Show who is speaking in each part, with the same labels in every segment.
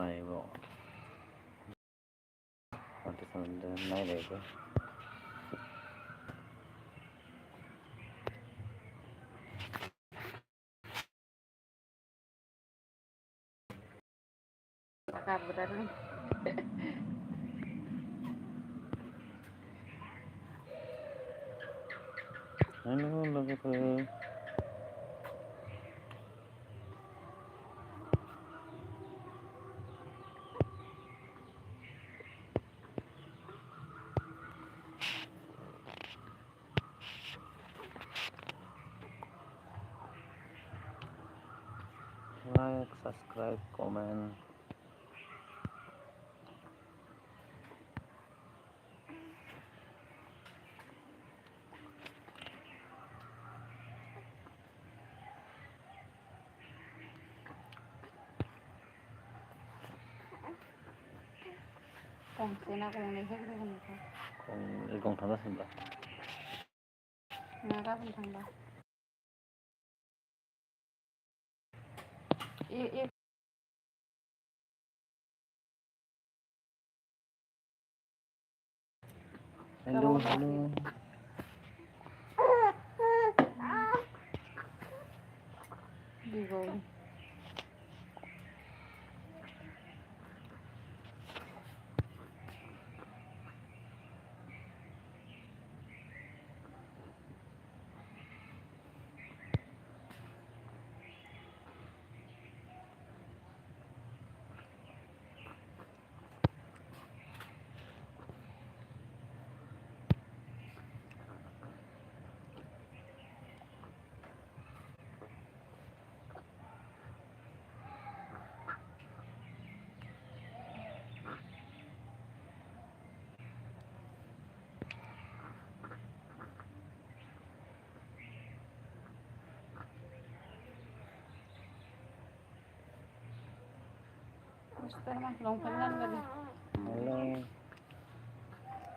Speaker 1: Live नायलायबो
Speaker 2: Kabaran.
Speaker 1: Hello लोगोफोर like subscribe comment
Speaker 2: Kongsi na kung nahihigro ko nito.
Speaker 1: kung igong tandas ba
Speaker 2: Nakakapunta ba?
Speaker 1: hello hello
Speaker 2: Bigo. Gusto naman long kanan gali.
Speaker 1: hello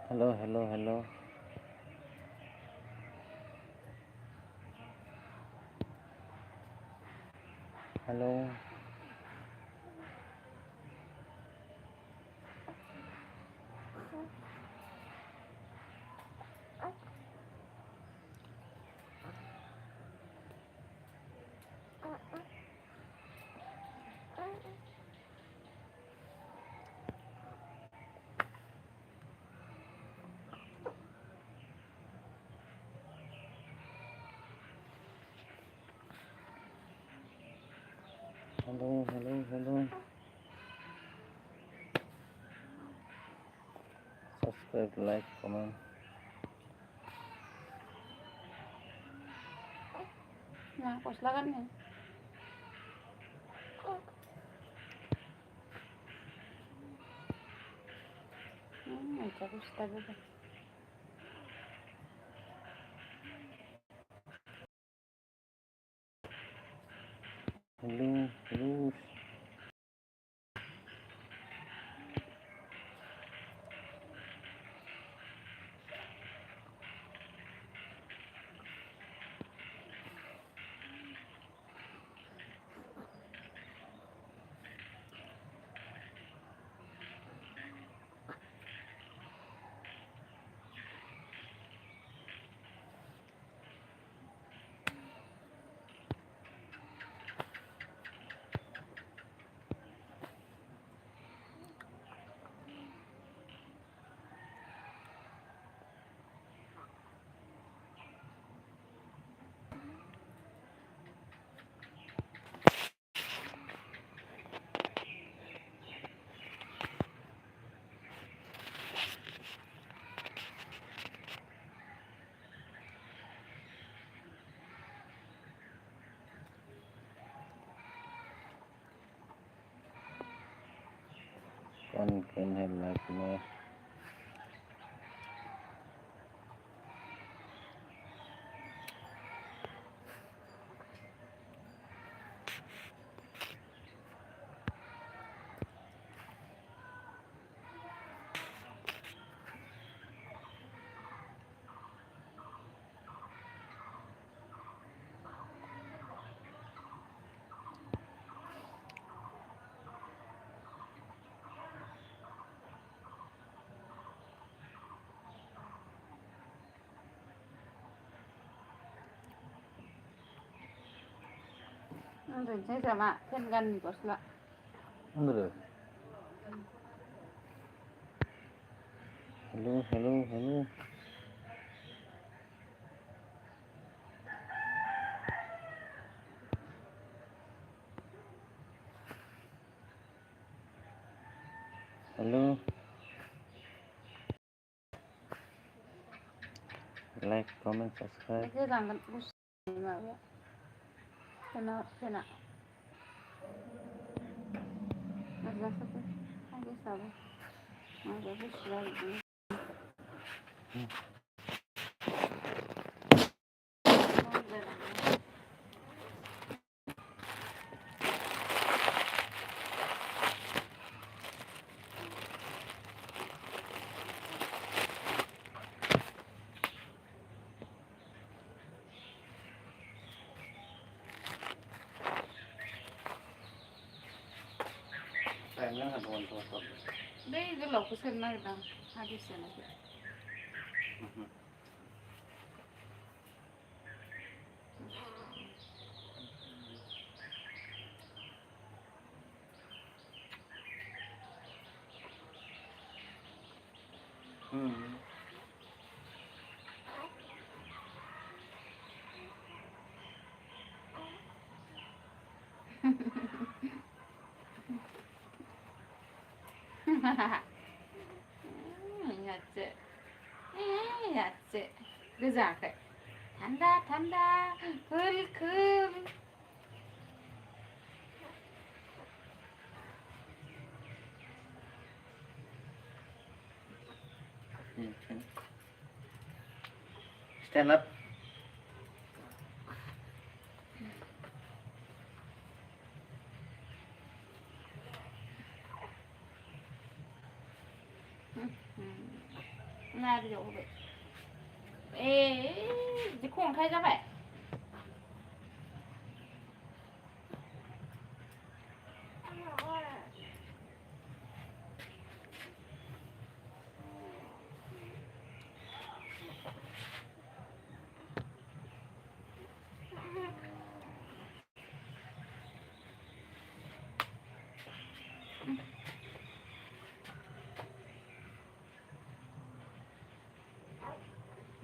Speaker 1: hello hello hello hello hello hello hello subscribe like comment
Speaker 2: Nah, kuslakan ni. Ito gusto ba?
Speaker 1: hello hello con kênh hay like nhé
Speaker 2: उन्दुनोसै जामा फेन गाननि गस्ला
Speaker 1: उन्दुदो hello hello hello hello like comment subscribe
Speaker 2: गोजांगोन गुसु माबाया फेना माबाफोरबो गेसाबो माबा गुसु जायो बै गोलावखौ सोनो नागिरदां हादिस सोनायखौ याचे गोजाङाखै थान्दा थान्दा खोल खोल
Speaker 1: stand up
Speaker 2: नारियाव होबाय बिदि खंखाय जाबाय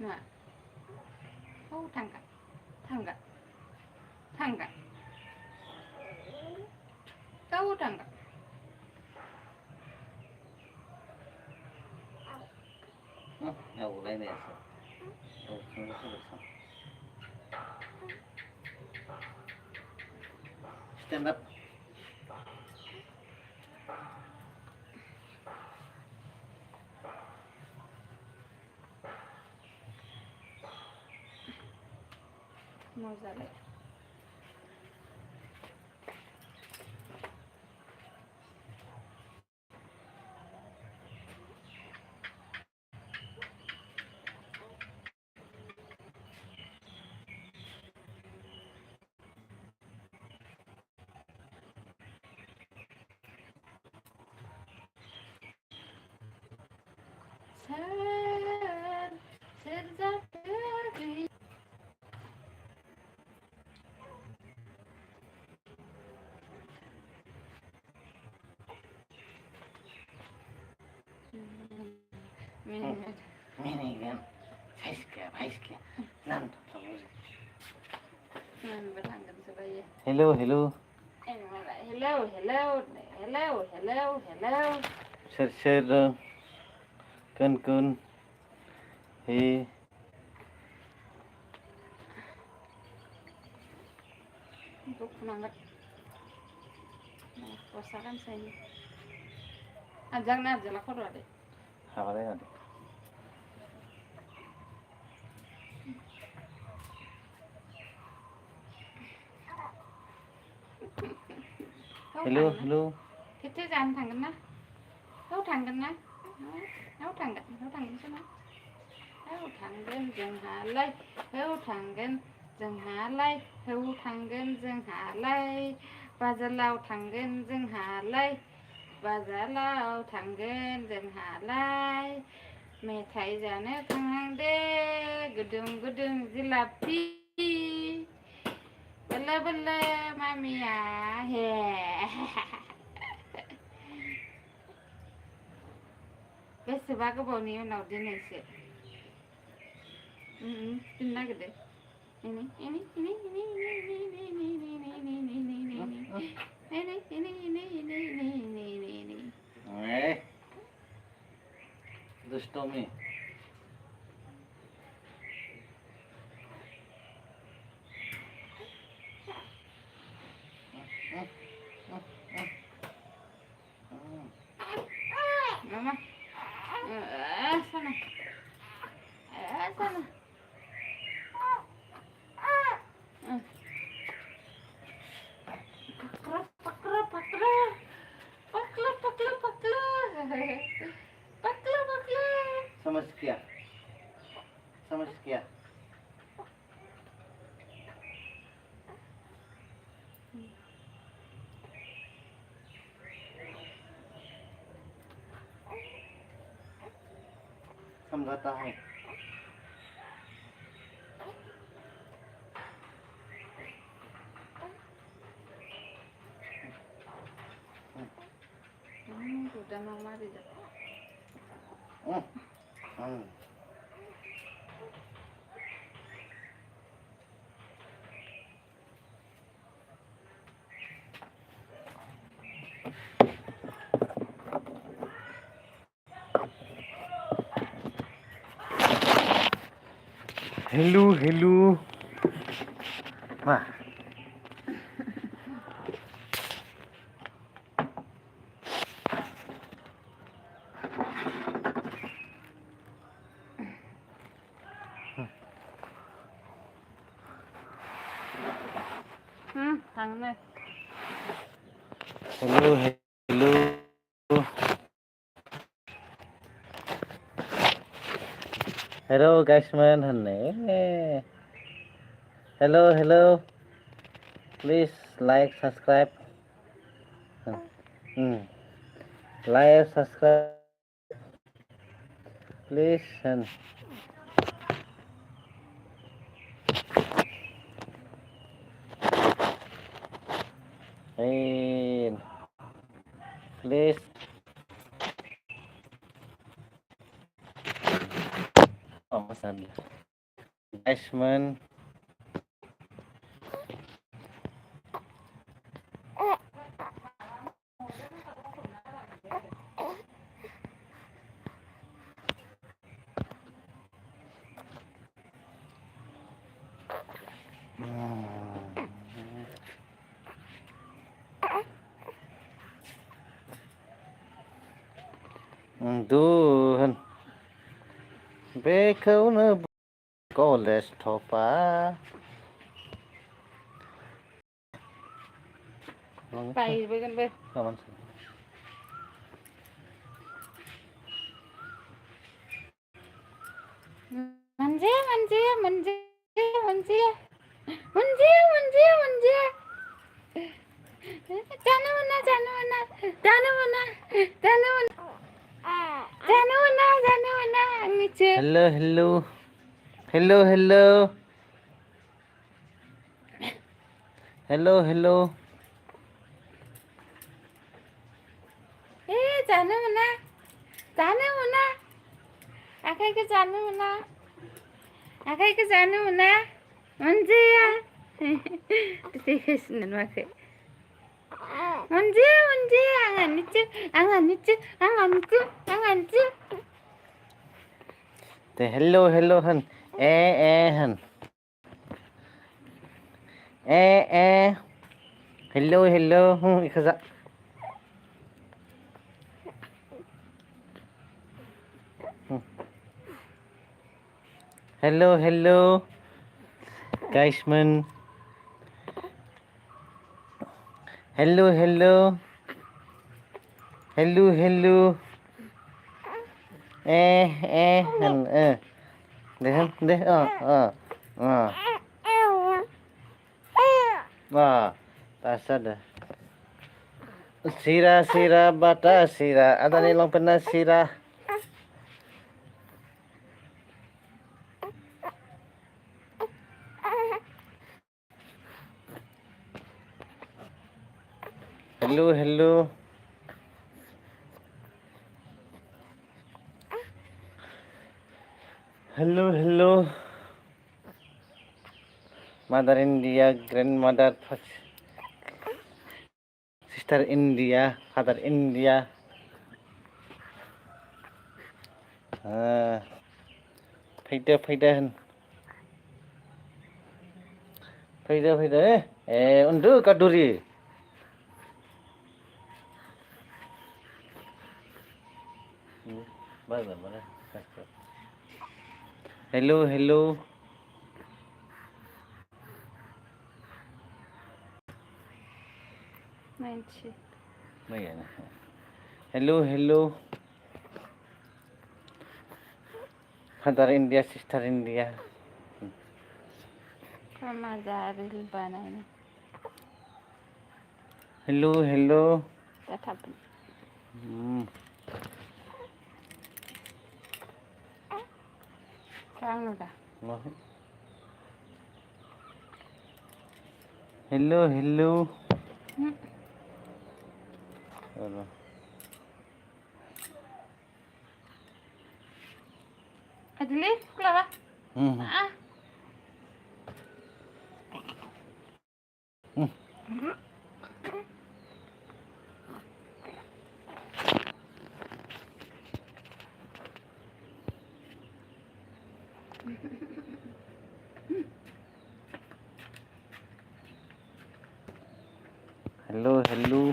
Speaker 2: Nah, tangga, tangga, tangga, tahu tangga.
Speaker 1: Đâu đây nè stand up
Speaker 2: Mau jalan. Serjaperi.
Speaker 1: Minigun Faiska Nanto Hello hello
Speaker 2: Hello.
Speaker 1: Sir kun he
Speaker 2: Untuk semangat. Puasa kan saya. Ajang nih aja lah kau ada.
Speaker 1: ada hello
Speaker 2: Kita jangan tanggan nah. Kau tanggan nah. Kau tanggan sana. Kau tanggan jeng halai. Kau tanggan jeng halai. Kau tanggan jeng halai. Bajalau tanggan jeng halai. Bajalau tanggan jeng halai. Metai jane tangan deh. Gedung jilati. Bele mami ya. बेसेबा गोबावनि उनाव दिनैसो दिननो नागिरदो
Speaker 1: दुष्टमी
Speaker 2: Mama sana sana pakla pakla pakla pakla pakla pakla pakla
Speaker 1: समझ क्या समझाता है
Speaker 2: udah mama tidak
Speaker 1: hello wah
Speaker 2: thằng này
Speaker 1: hello hello guys man hello please like subscribe like subscribe please hey please pesan guys man Duhan beखौनो college थपा
Speaker 2: बायबोगोन बे
Speaker 1: गाबोन
Speaker 2: मोनजे जानो मोना आंनिसो
Speaker 1: hello
Speaker 2: जानो मोना आखाइखौ जानो मोना मोनजाया देखायसिनो नुवाखै मोनजाया आंहानिसो
Speaker 1: दे hello होन होन hello इखौ जा hello guys man hello होन दे दासो जादों सिरा बाटा सिरा आदानि लंपेन्टना सिरा Hello, hello. Hello, hello. Mother India, grandmother, sister India, father India. Fैदो फैदो होन. फैदो उन्दु कादुरि. Hello, hello.
Speaker 2: Manche.
Speaker 1: Hello, hello. Father India, sister India.
Speaker 2: Kama zaril banana.
Speaker 1: Hello, hello.
Speaker 2: That happened. Kang udah.
Speaker 1: Hello, hello.
Speaker 2: Adli, kenapa? Ah.
Speaker 1: Hello, hello.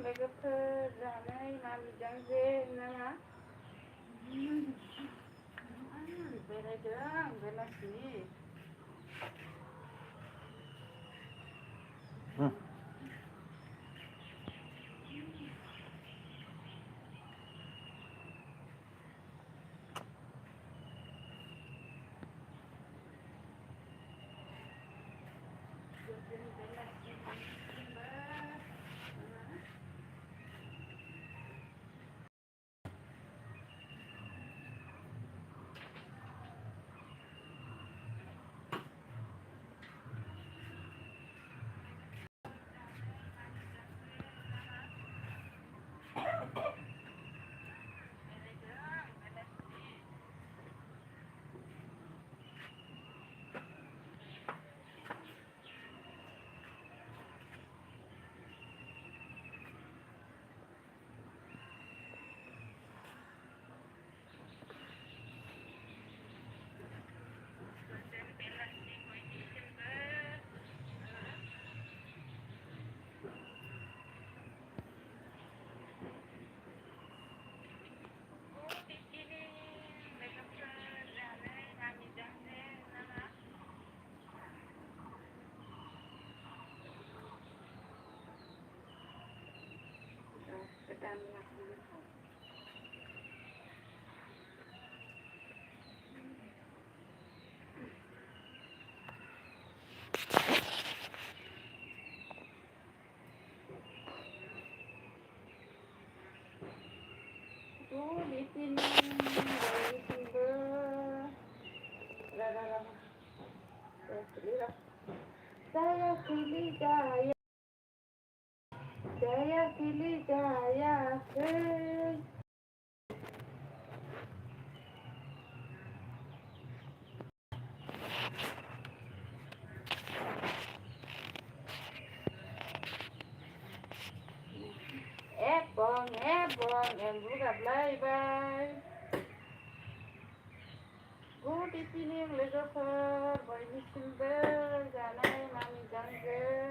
Speaker 2: लोगोफोर जानाय मा बिदांजे नामा बेरायदों बेलासिनि Du litin litin ber saya pilih jaya ke ebong em buka bye bye good evening legofer boy litin ber janai mami jangge